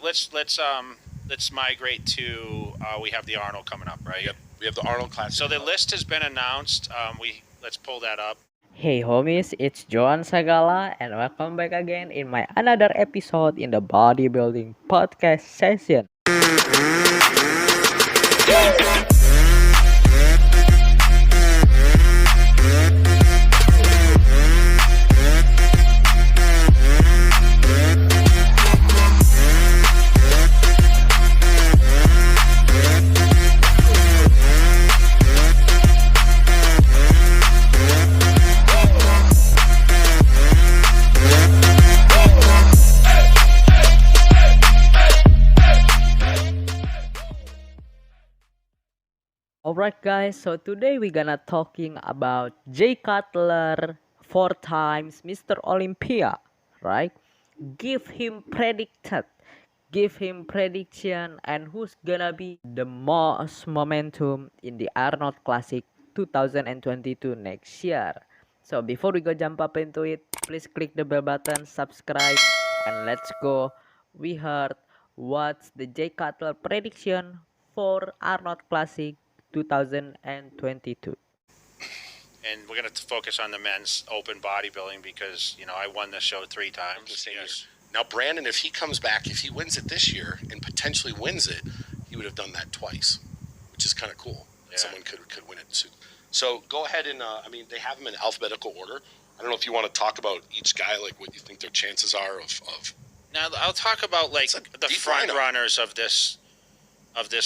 let's migrate to we have the Arnold coming up, right? Yep. We have the Arnold Classic. So the list has been announced. Let's pull that up. Hey homies, it's Joan Sagala and welcome back again in my another episode in the bodybuilding podcast session. Alright guys, so today we're gonna talking about Cutler, 4 times Mr. Olympia, right? Give him prediction and who's gonna be the most momentum in the Arnold Classic 2022 next year. So before we go jump up into it, please click the bell button, subscribe, and let's go. We heard what's the Cutler prediction for Arnold Classic 2022. And we're going to focus on the men's open bodybuilding because I won the show 3 times. Yes. Now, Brandon, if he comes back, if he wins it this year and potentially wins it, he would have done that twice, which is kind of cool. Yeah. Someone could win it too. So go ahead and, they have them in alphabetical order. I don't know if you want to talk about each guy, like what you think their chances are of. Now, I'll talk about like the front runners of this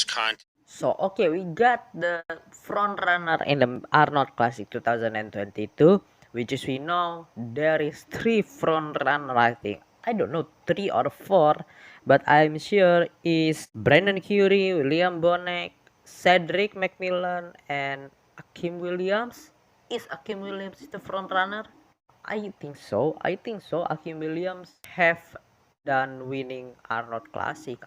contest. So okay, we got the front runner in the Arnold Classic 2022, which is we know there is 3 front runner. I think I don't know 3 or 4, but I'm sure is Brandon Curry, William Bonek, Cedric McMillan, and Akim Williams. Is Akim Williams the front runner? I think so. Akim Williams have done winning Arnold Classic.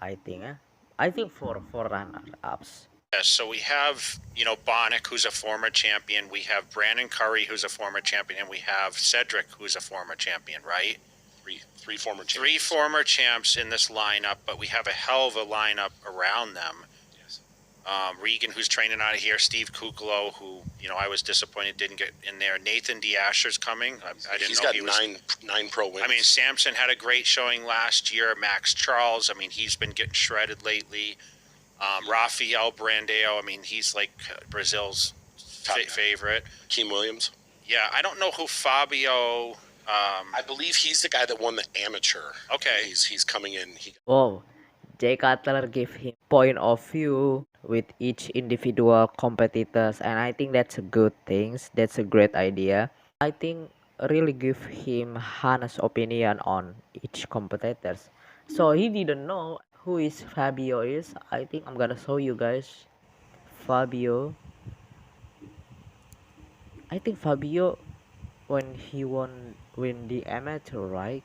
I think for runner-ups. Yes, so we have, Bonnick, who's a former champion. We have Brandon Curry, who's a former champion. And we have Cedric, who's a former champion, right? Three former champs. 3 former champs in this lineup, but we have a hell of a lineup around them. Yes. Regan, who's training out of here. Steve Kuklo, who, I was disappointed didn't get in there. Nathan D'Asher's coming. I didn't know he was. He's got 9 pro wins. I mean, Samson had a great showing last year. Max Charles, he's been getting shredded lately. Rafael Brandeo, he's like Brazil's favorite. Akeem Williams. Yeah, I don't know who Fabio. I believe he's the guy that won the amateur. Okay. He's coming in. Cutler gave him point of view with each individual competitors, and I think that's a good thing. That's a great idea. I think really give him honest opinion on each competitors. So he didn't know who is Fabio is. I think I'm gonna show you guys Fabio. I think Fabio when he win the amateur, right?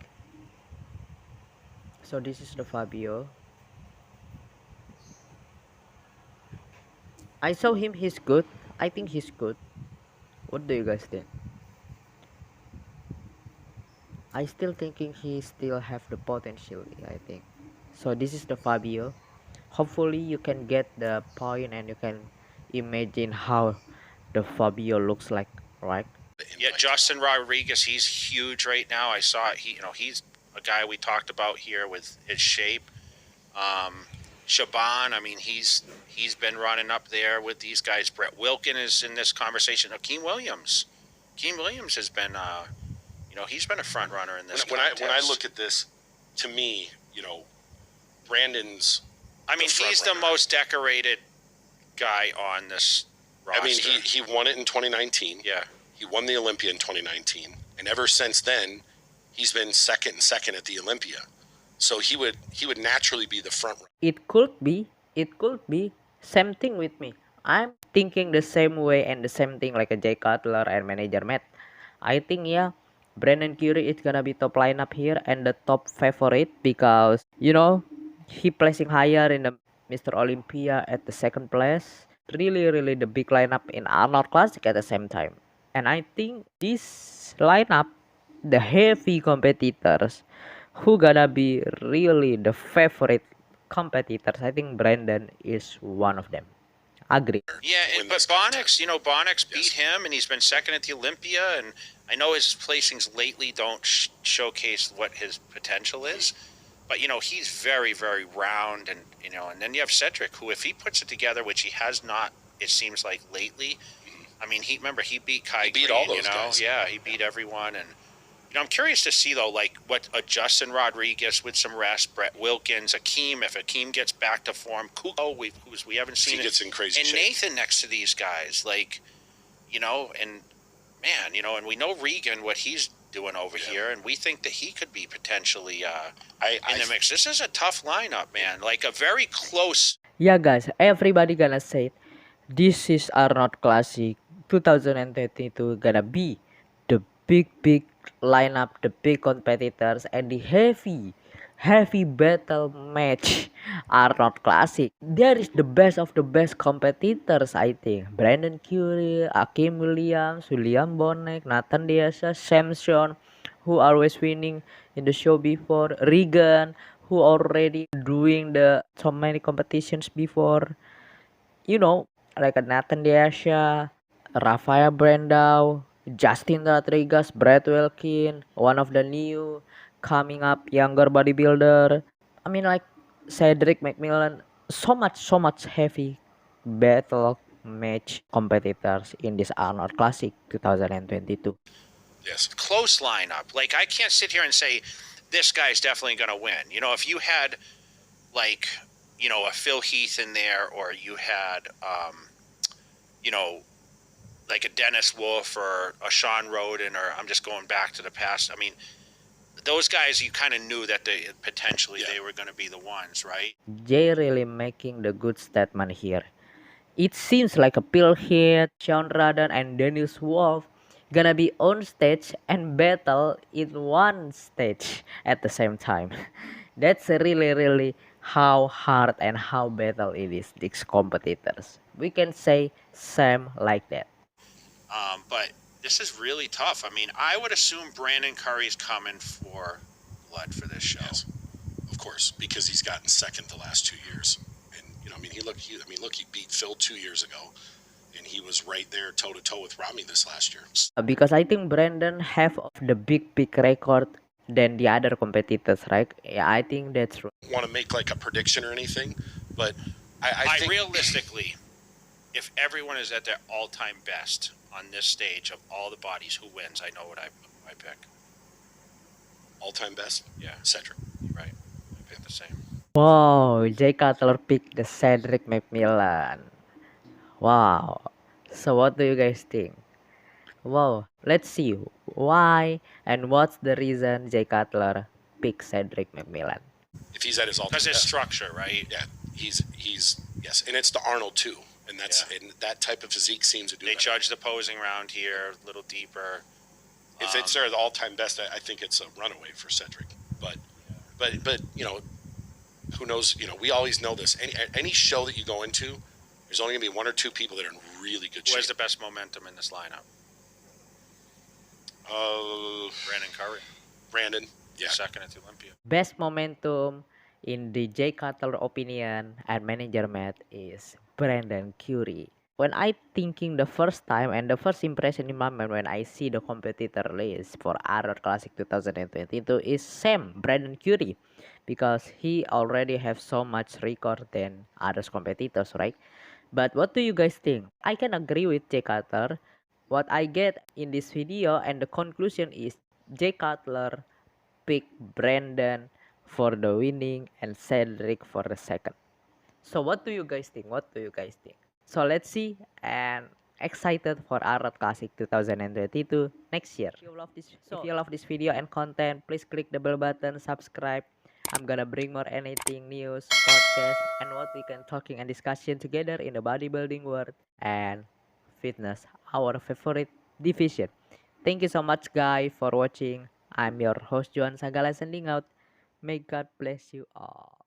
So this is the Fabio. I saw him, he's good. I think he's good. What do you guys think? I still thinking he still have the potential, I think. So this is the Fabio. Hopefully you can get the point and you can imagine how the Fabio looks like, right? Yeah, Justin Rodriguez, he's huge right now. I saw it. He's a guy we talked about here with his shape. Shaban, he's been running up there with these guys. Brett Wilkin is in this conversation. Akeem Williams has been, he's been a front runner in this contest. When I look at this, to me, Brandon's. He's the most decorated guy on this roster. He won it in 2019. Yeah. He won the Olympia in 2019, and ever since then, he's been second at the Olympia. So he would naturally be the front runner. It could be. Same thing with me. I'm thinking the same way and the same thing like a Cutler and manager Matt. I think Brandon Curry is gonna be top lineup here and the top favorite because he placing higher in the Mr. Olympia at the 2nd place. Really the big lineup in Arnold Classic at the same time. And I think this lineup, the heavy competitors, who gonna be really the favorite competitors, I think Brandon is one of them. Agree. Yeah, win but this contest. Bonix, Bonix beat Yes. him, and he's been second at the Olympia. And I know his placings lately don't showcase what his potential is, but he's very, very round, and and then you have Cedric, who, if he puts it together, which he has not, it seems like lately. I mean, he beat Kai. He beat Green, all those guys. Yeah, he beat everyone, and I'm curious to see though, like what a Justin Rodriguez with some rest, Brett Wilkins, Akeem, if Akeem gets back to form, Kuko, we haven't seen He it, gets in crazy and shape. Nathan next to these guys, like, and man, and we know Regan what he's doing over here, and we think that he could be potentially in the mix. This is a tough lineup, man. Like a very close. Yeah, guys, everybody gonna say it. This is Arnold Classic 2022 gonna be the big lineup, the big competitors, and the heavy battle match Arnold Classic. There is the best of the best competitors, I think. Brandon Curry, Akim Williams, William Bonek, Nathan Diasa, Samson, who always winning in the show before, Regan, who already doing the so many competitions before, like a Nathan Deasha, Rafael Brandao, Justin Rodriguez, Brett Wilkin, one of the new coming up younger bodybuilder. I mean, like Cedric McMillan. So much heavy battle match competitors in this Arnold Classic 2022. Yes. Close lineup. Like, I can't sit here and say this guy's definitely going to win. If you had like, a Phil Heath in there, or you had, like a Dennis Wolf or a Sean Roden, or I'm just going back to the past. I mean, those guys, you kind of knew that they were going to be the ones, right? Jay really making the good statement here. It seems like a Bill Heath, Sean Radon, and Dennis Wolf gonna be on stage and battle in one stage at the same time. That's really how hard and how battle it is, these competitors. We can say same like that. But this is really tough. I mean, I would assume Brandon Curry's coming for blood for this show. Yes. Of course, because he's gotten second the last 2 years, and he beat Phil 2 years ago, and he was right there toe to toe with Rami this last year. Because I think Brandon have the big record than the other competitors, right? Yeah, I think that's true. Want to make like a prediction or anything, but I think realistically, if everyone is at their all-time best on this stage of all the bodies, who wins? I know what I pick. all-time best, Yeah, Cedric. you're right. I pick the same. Wow, Jay Cutler picked the Cedric McMillan. Wow. So what do you guys think? Wow, let's see why and what's the reason Jay Cutler picked Cedric McMillan. If he's at his all-time Because his best, structure, right? yeah, he's yes, and it's the Arnold too, and and that type of physique seems to do. They that. judge the posing round here a little deeper. If it's their all-time best, I think it's a runaway for Cedric. But who knows? We always know this. Any show that you go into, there's only gonna be one or two people that are in really good shape. Who has the best momentum in this lineup? Brandon Curry. Brandon, yeah. Second at the Olympia. Best momentum in the Jay Cutler opinion and manager Matt is Brandon Curry. When I thinking the first time and the first impression in my mind when I see the competitor list for Arnold Classic 2022 is Sam Brandon Curry, because he already have so much record than others competitors, right? But what do you guys think? I can agree with Jay Cutler. What I get in this video and the conclusion is Jay Cutler pick Brandon for the winning and Cedric for the second. So what do you guys think? What do you guys think? So let's see, and excited for Arnold Classic 2022 next year. If you love this video and content, please click the bell button, subscribe. I'm gonna bring more anything news, podcast, and what we can talking and discussion together in the bodybuilding world and fitness, our favorite division. Thank you so much guys for watching. I'm your host Joan Sagala sending out. May God bless you all.